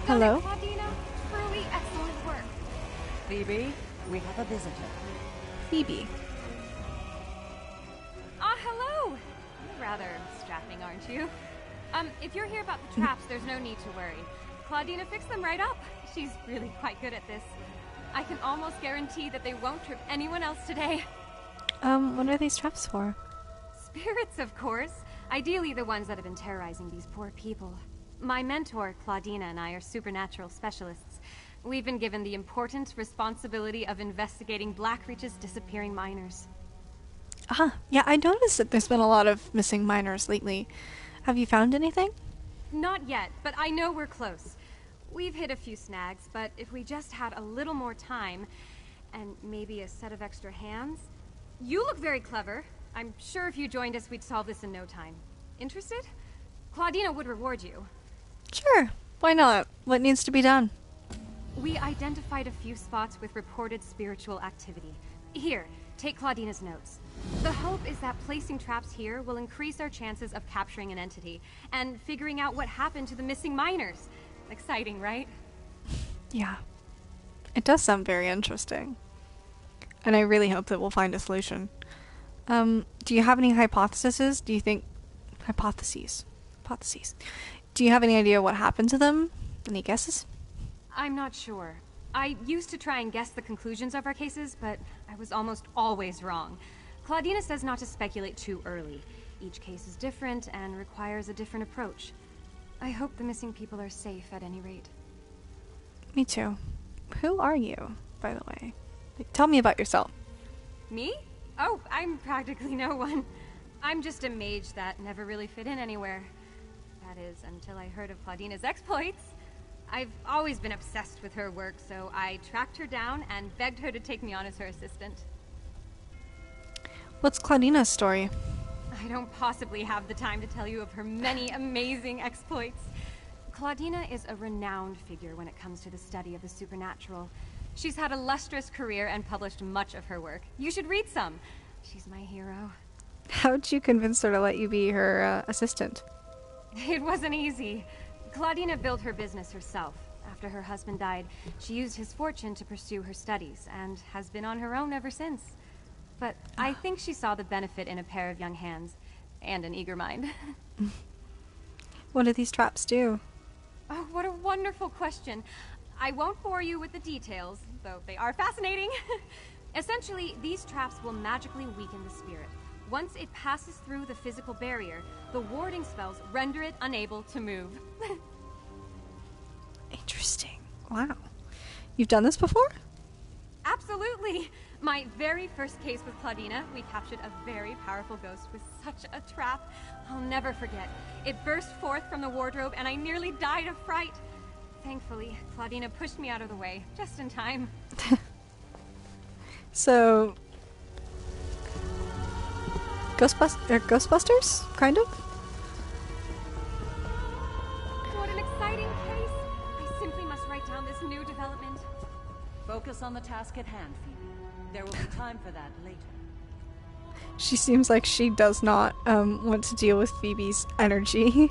Done it, Hello? Claudina. Truly excellent work. Phoebe, we have a visitor. Phoebe. Hello. You're rather strapping, aren't you? If you're here about the traps, there's no need to worry. Claudina fixed them right up. She's really quite good at this. I can almost guarantee that they won't trip anyone else today. What are these traps for? Spirits, of course. Ideally, the ones that have been terrorizing these poor people. My mentor, Claudina, and I are supernatural specialists. We've been given the important responsibility of investigating Blackreach's disappearing miners. Yeah, I noticed that there's been a lot of missing miners lately. Have you found anything? Not yet, but I know we're close. We've hit a few snags, but if we just had a little more time, and maybe a set of extra hands... You look very clever. I'm sure if you joined us, we'd solve this in no time. Interested? Claudina would reward you. Sure. Why not? What needs to be done? We identified a few spots with reported spiritual activity. Here, take Claudina's notes. The hope is that placing traps here will increase our chances of capturing an entity, and figuring out what happened to the missing miners. Exciting, right? Yeah. It does sound very interesting. And I really hope that we'll find a solution. Do you have any hypotheses? Do you think... Hypotheses. Do you have any idea what happened to them? Any guesses? I'm not sure. I used to try and guess the conclusions of our cases, but I was almost always wrong. Claudina says not to speculate too early. Each case is different and requires a different approach. I hope the missing people are safe at any rate. Me too. Who are you, by the way? Like, tell me about yourself. Me? Oh, I'm practically no one. I'm just a mage that never really fit in anywhere. That is, until I heard of Claudina's exploits. I've always been obsessed with her work, so I tracked her down and begged her to take me on as her assistant. What's Claudina's story? I don't possibly have the time to tell you of her many amazing exploits. Claudina is a renowned figure when it comes to the study of the supernatural. She's had a lustrous career and published much of her work. You should read some. She's my hero. How'd you convince her to let you be her assistant? It wasn't easy. Claudina built her business herself. After her husband died, she used his fortune to pursue her studies, and has been on her own ever since. But I think she saw the benefit in a pair of young hands, and an eager mind. What do these traps do? Oh, what a wonderful question. I won't bore you with the details, though they are fascinating. Essentially, these traps will magically weaken the spirit. Once it passes through the physical barrier, the warding spells render it unable to move. Interesting. Wow. You've done this before? Absolutely! My very first case with Claudina, we captured a very powerful ghost with such a trap. I'll never forget. It burst forth from the wardrobe and I nearly died of fright. Thankfully, Claudina pushed me out of the way, just in time. So... Ghostbusters? Kind of? What an exciting case! I simply must write down this new development. Focus on the task at hand, Phoebe. There will be time for that later. She seems like she does not want to deal with Phoebe's energy.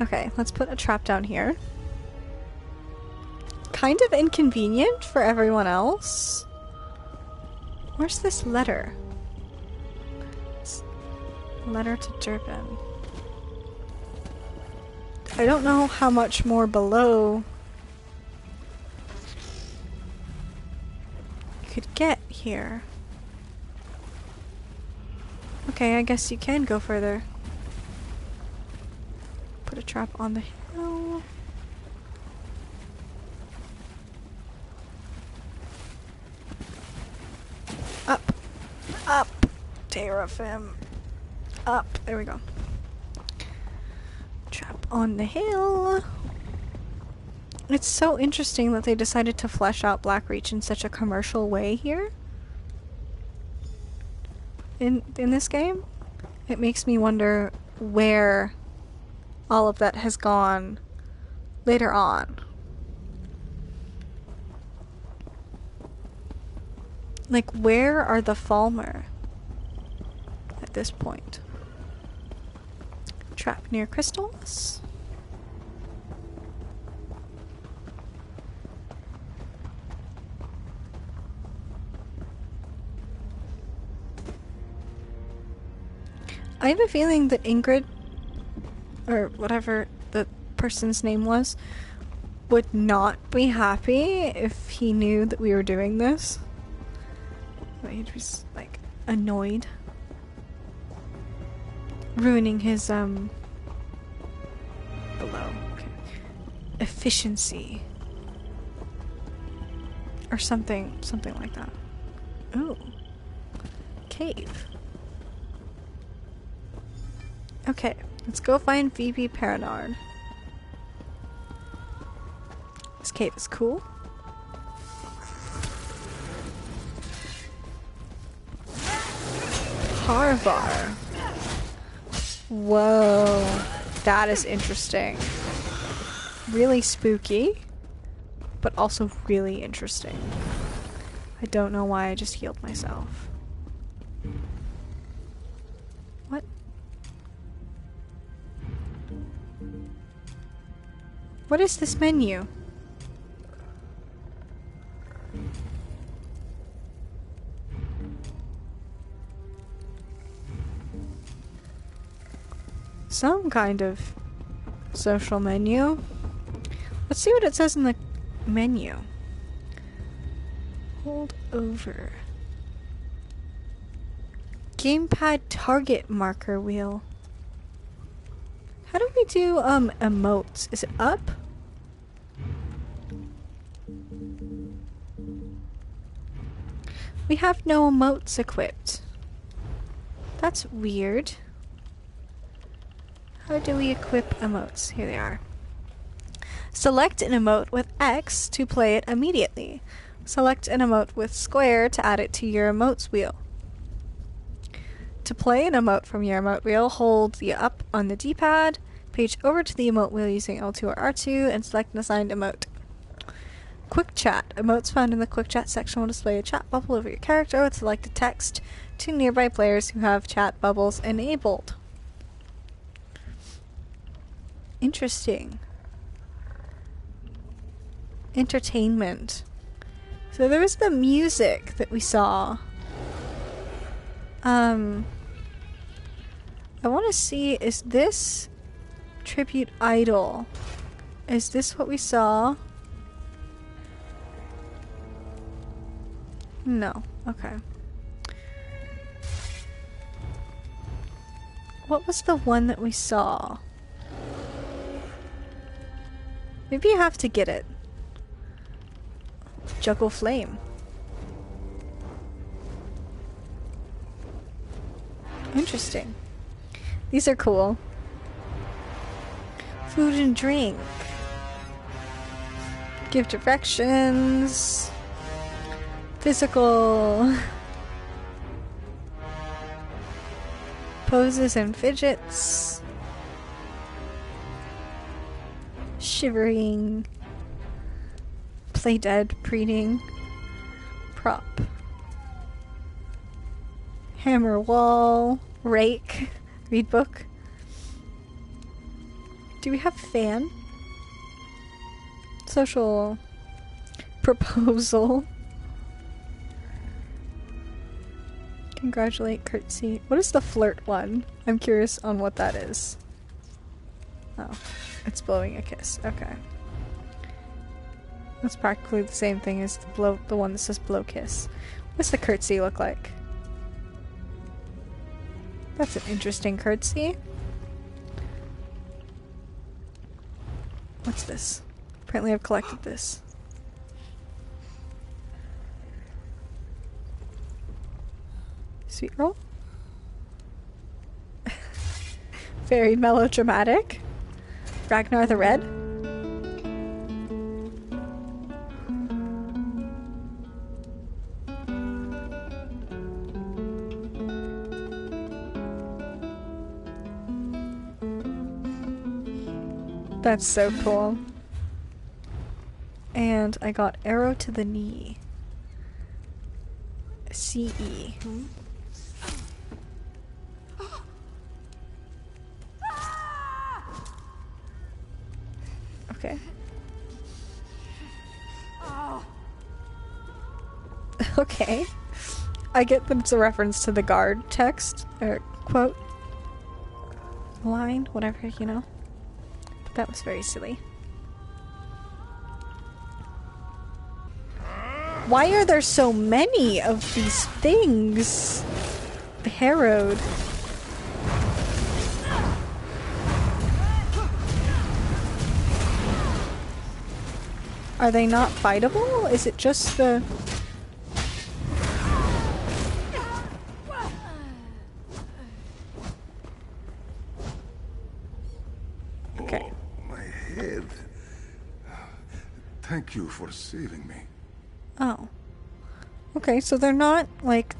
Okay, let's put a trap down here. Kind of inconvenient for everyone else. Where's this letter? Letter to Durban. I don't know how much more below you could get here. Okay, I guess you can go further. Put a trap on the hill. Up. Up. Terrafim. Up. There we go. Trap on the hill. It's so interesting that they decided to flesh out Blackreach in such a commercial way here. In this game. It makes me wonder where all of that has gone later on. Like, where are the Falmer at this point? Trap near crystals. I have a feeling that Ingrid, or whatever the person's name was, would not be happy if he knew that we were doing this. He'd be, like, annoyed. Ruining his, below. Okay. Efficiency. Or something like that. Ooh. Cave. Okay, let's go find Phoebe Paranard. This cave is cool. Harvar. Whoa. That is interesting. Really spooky, but also really interesting. I don't know why I just healed myself. What? What is this menu? Some kind of social menu. Let's see what it says in the menu. Hold over. Gamepad target marker wheel. How do we do emotes? Is it up? We have no emotes equipped. That's weird. How do we equip emotes? Here they are. Select an emote with X to play it immediately. Select an emote with square to add it to your emotes wheel. To play an emote from your emote wheel, hold the up on the D-pad, page over to the emote wheel using L2 or R2, and select an assigned emote. Quick chat. Emotes found in the quick chat section will display a chat bubble over your character with selected text to nearby players who have chat bubbles enabled. Interesting. Entertainment. So there was the music that we saw. I want to see, is this Tribute Idol? Is this what we saw? No. Okay. What was the one that we saw? Maybe you have to get it. Juggle Flame. Interesting. These are cool. Food and drink. Give directions. Physical. Poses and fidgets. Shivering. Play dead, preening. Prop. Hammer wall. Rake. Read book. Do we have fan? Social proposal. Congratulate, curtsy. What is the flirt one? I'm curious on what that is. Oh, it's blowing a kiss. Okay. That's practically the same thing as the one that says blow kiss. What's the curtsy look like? That's an interesting curtsy. What's this? Apparently I've collected this. Sweet roll? Very melodramatic. Ragnar the Red? That's so cool. And I got Arrow to the Knee. CE. Okay. Okay. I get that it's a reference to the guard text, or quote. line, whatever, you know. But that was very silly. Why are there so many of these things? The Harrowed. Are they not fightable? Is it just the... Okay. Oh, my head. Thank you for saving me. Oh. Okay, so they're not, like...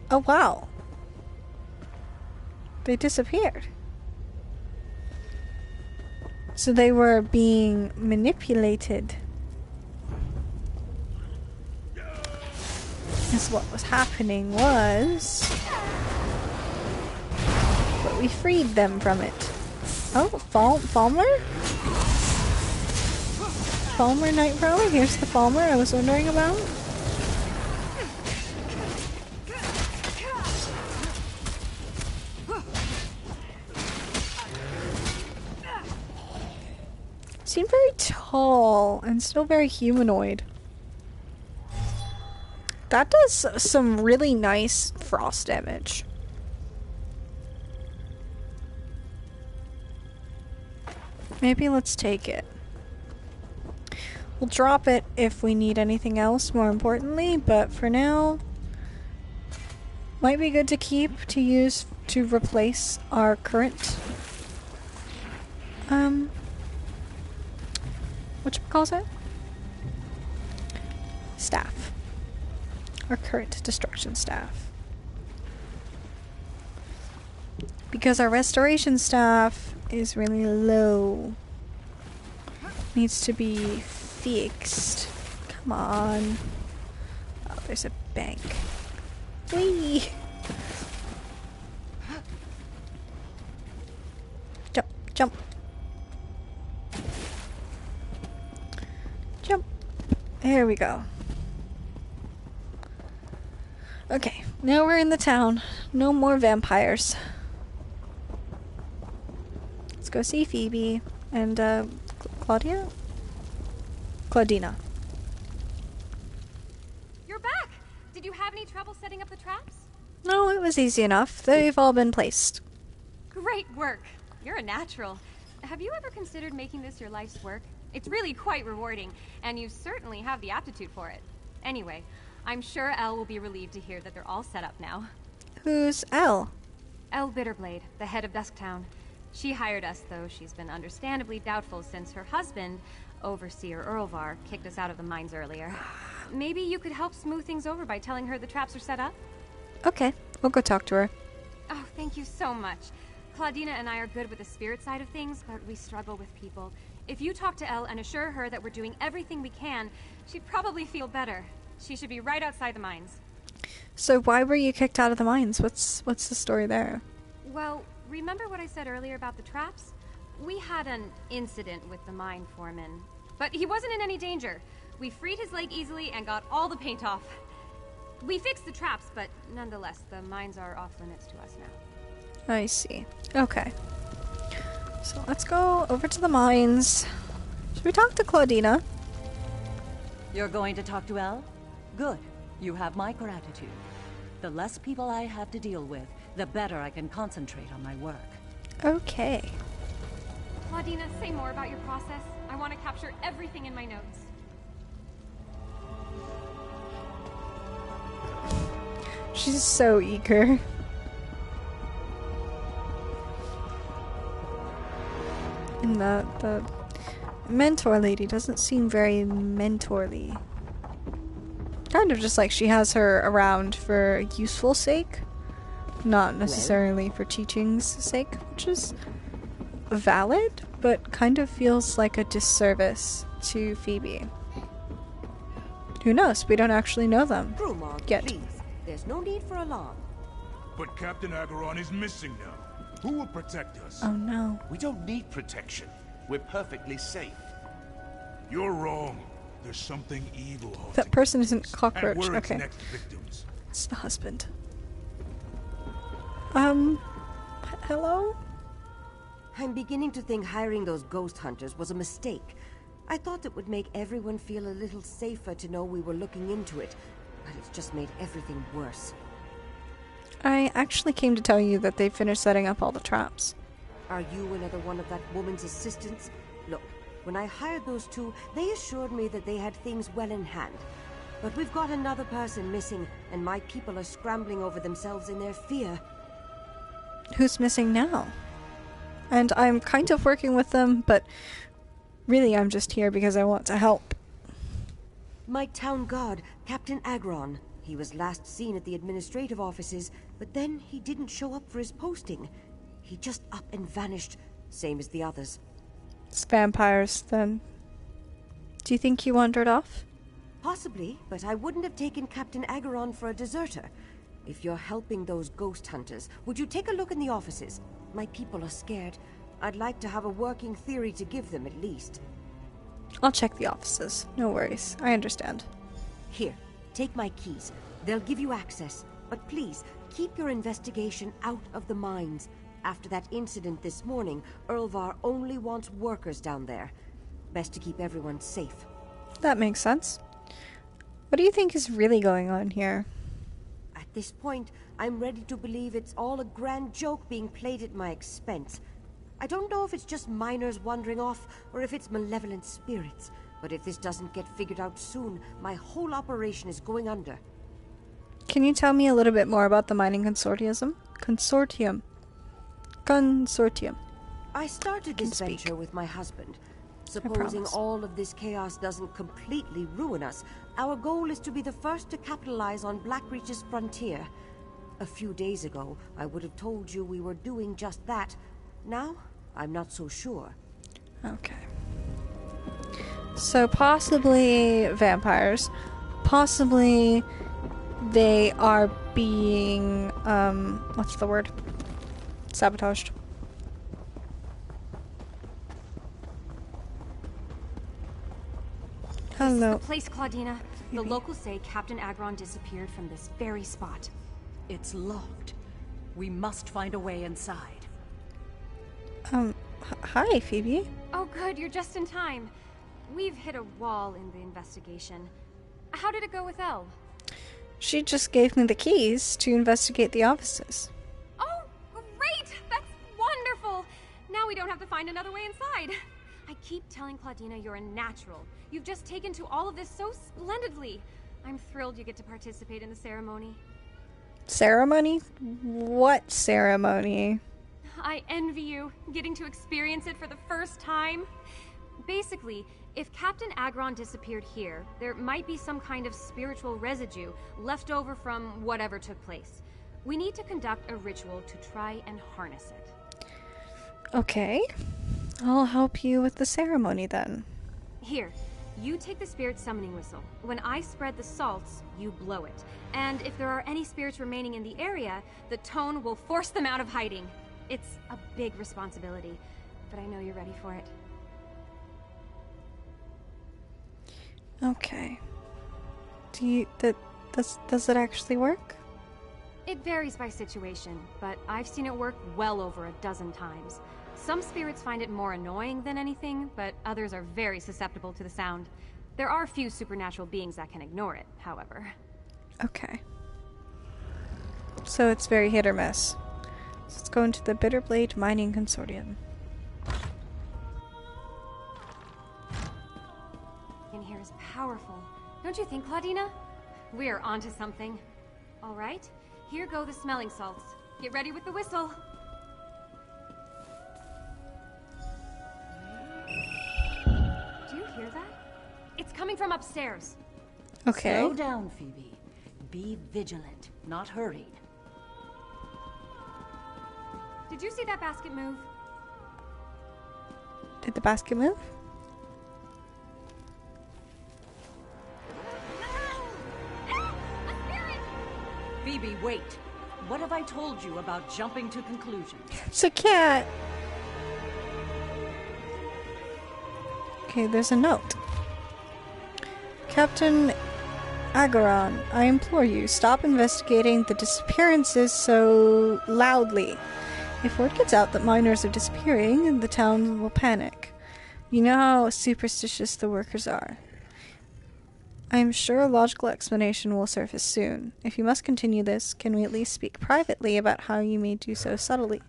Oh, wow. They disappeared. So they were being manipulated. Because what was happening was... But we freed them from it. Oh, Falmer? Falmer Nightcrawler? Here's the Falmer I was wondering about. Seemed very tall and still very humanoid. That does some really nice frost damage. Maybe let's take it. We'll drop it if we need anything else, more importantly, but for now, might be good to keep, to use to replace our current, whatchamacallit? Staff. Our current destruction staff. Because our restoration staff is really low. Needs to be fixed. Come on. Oh, there's a bank. Whee! Jump, jump. Jump. There we go. Okay, now we're in the town. No more vampires. Let's go see Phoebe and, Claudia? Claudina. You're back! Did you have any trouble setting up the traps? No, it was easy enough. They've all been placed. Great work! You're a natural. Have you ever considered making this your life's work? It's really quite rewarding, and you certainly have the aptitude for it. Anyway, I'm sure Elle will be relieved to hear that they're all set up now. Who's Elle? Elle Bitterblade, the head of Dusktown. She hired us, though she's been understandably doubtful since her husband, Overseer Earlvar, kicked us out of the mines earlier. Maybe you could help smooth things over by telling her the traps are set up? Okay, we'll go talk to her. Oh, thank you so much. Claudina and I are good with the spirit side of things, but we struggle with people. If you talk to Elle and assure her that we're doing everything we can, she'd probably feel better. She should be right outside the mines. So why were you kicked out of the mines? What's the story there? Well, remember what I said earlier about the traps? We had an incident with the mine foreman, but he wasn't in any danger. We freed his leg easily and got all the paint off. We fixed the traps, but nonetheless, the mines are off limits to us now. I see. Okay. So let's go over to the mines. Should we talk to Claudina? You're going to talk to Elle? Good. You have my gratitude. The less people I have to deal with, the better I can concentrate on my work. Okay. Claudina, say more about your process. I want to capture everything in my notes. She's so eager. And the mentor lady doesn't seem very mentorly. Kind of just like she has her around for useful sake, not necessarily for teaching's sake, which is valid, but kind of feels like a disservice to Phoebe. Who knows? We don't actually know them Grumog, yet. please. There's no need for alarm. But Captain Acheron is missing now. Who will protect us? Oh no. We don't need protection. We're perfectly safe. You're wrong. There's something evil haunting That person isn't us, Cockroach. and we're its Okay. next victims. It's the husband. Hello? I'm beginning to think hiring those ghost hunters was a mistake. I thought it would make everyone feel a little safer to know we were looking into it, but it's just made everything worse. I actually came to tell you that they finished setting up all the traps. Are you another one of that woman's assistants? Look, when I hired those two, they assured me that they had things well in hand. But we've got another person missing, and my people are scrambling over themselves in their fear. Who's missing now? And I'm kind of working with them, but really I'm just here because I want to help. My town guard, Captain Agron. He was last seen at the administrative offices, but then he didn't show up for his posting. He just up and vanished, same as the others. It's vampires, then. Do you think he wandered off? Possibly, but I wouldn't have taken Captain Agron for a deserter. If you're helping those ghost hunters, would you take a look in the offices? My people are scared. I'd like to have a working theory to give them, at least. I'll check the offices. No worries. I understand. Here, take my keys. They'll give you access. But please, keep your investigation out of the mines. After that incident this morning, Erlvar only wants workers down there. Best to keep everyone safe. That makes sense. What do you think is really going on here? At this point, I'm ready to believe it's all a grand joke being played at my expense. I don't know if it's just miners wandering off, or if it's malevolent spirits. But if this doesn't get figured out soon, my whole operation is going under. Can you tell me a little bit more about the mining consortium? Consortium. I started this venture with my husband. Supposing all of this chaos doesn't completely ruin us, our goal is to be the first to capitalize on Blackreach's frontier. A few days ago, I would have told you we were doing just that. Now, I'm not so sure. Okay. So possibly vampires. Possibly they are being, what's the word? Sabotaged. This is Hello. the place, Claudina. The locals say Captain Agron disappeared from this very spot. It's locked. We must find a way inside. Hi, Phoebe. Oh good, you're just in time. We've hit a wall in the investigation. How did it go with Elle? She just gave me the keys to investigate the offices. Oh, great! That's wonderful! Now we don't have to find another way inside. I keep telling Claudina you're a natural. You've just taken to all of this so splendidly. I'm thrilled you get to participate in the ceremony. Ceremony? What ceremony? I envy you, getting to experience it for the first time. Basically, if Captain Agron disappeared here, there might be some kind of spiritual residue left over from whatever took place. We need to conduct a ritual to try and harness it. Okay. I'll help you with the ceremony then. Here, you take the spirit summoning whistle. When I spread the salts, you blow it. And if there are any spirits remaining in the area, the tone will force them out of hiding. It's a big responsibility, but I know you're ready for it. Okay. Does it actually work? It varies by situation, but I've seen it work well over a dozen times. Some spirits find it more annoying than anything, but others are very susceptible to the sound. There are few supernatural beings that can ignore it, however. Okay. So it's very hit or miss. So let's go into the Bitterblade Mining Consortium. In here is powerful. Don't you think, Claudina? We're onto something. All right, here go the smelling salts. Get ready with the whistle. Do you hear that? It's coming from upstairs. Okay. Slow down, Phoebe. Be vigilant, not hurried. Did you see that basket move? Did the basket move? A spirit! Phoebe, wait. What have I told you about jumping to conclusions? It's a cat. Okay, there's a note. Captain Agaron, I implore you, stop investigating the disappearances so loudly. If word gets out that miners are disappearing, the town will panic. You know how superstitious the workers are. I am sure a logical explanation will surface soon. If you must continue this, can we at least speak privately about how you may do so subtly?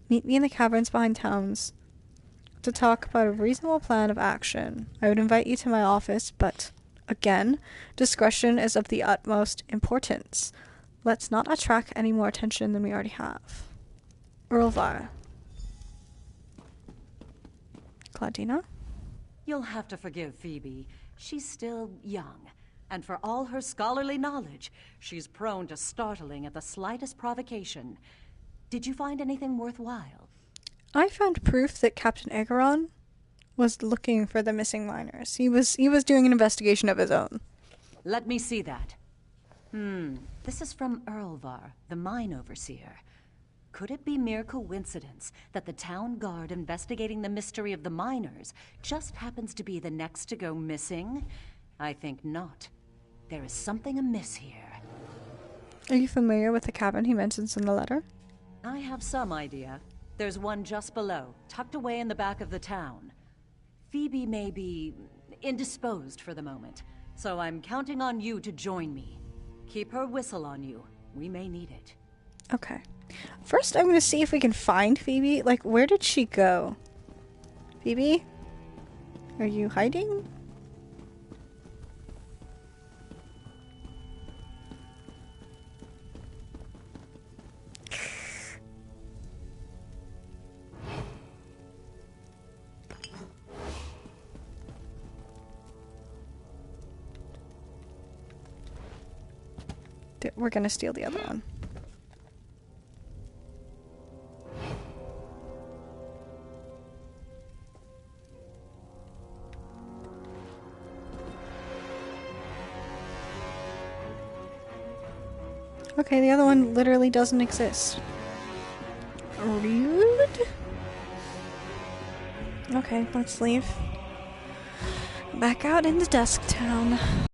Meet me in the caverns behind towns to talk about a reasonable plan of action. I would invite you to my office, but, again, discretion is of the utmost importance. Let's not attract any more attention than we already have. Erlvar. Claudina? You'll have to forgive Phoebe. She's still young, and for all her scholarly knowledge, she's prone to startling at the slightest provocation. Did you find anything worthwhile? I found proof that Captain Ageron was looking for the missing miners. He was doing an investigation of his own. Let me see that. This is from Erlvar, the mine overseer. Could it be mere coincidence that the town guard investigating the mystery of the miners just happens to be the next to go missing? I think not. There is something amiss here. Are you familiar with the cabin he mentions in the letter? I have some idea. There's one just below, tucked away in the back of the town. Phoebe may be indisposed for the moment, so I'm counting on you to join me. Keep her whistle on you. We may need it. Okay. First, I'm going to see if we can find Phoebe. Like, where did she go? Phoebe? Are you hiding? We're going to steal the other one. Okay, the other one literally doesn't exist. Rude? Okay, let's leave. Back out into Dusk Town.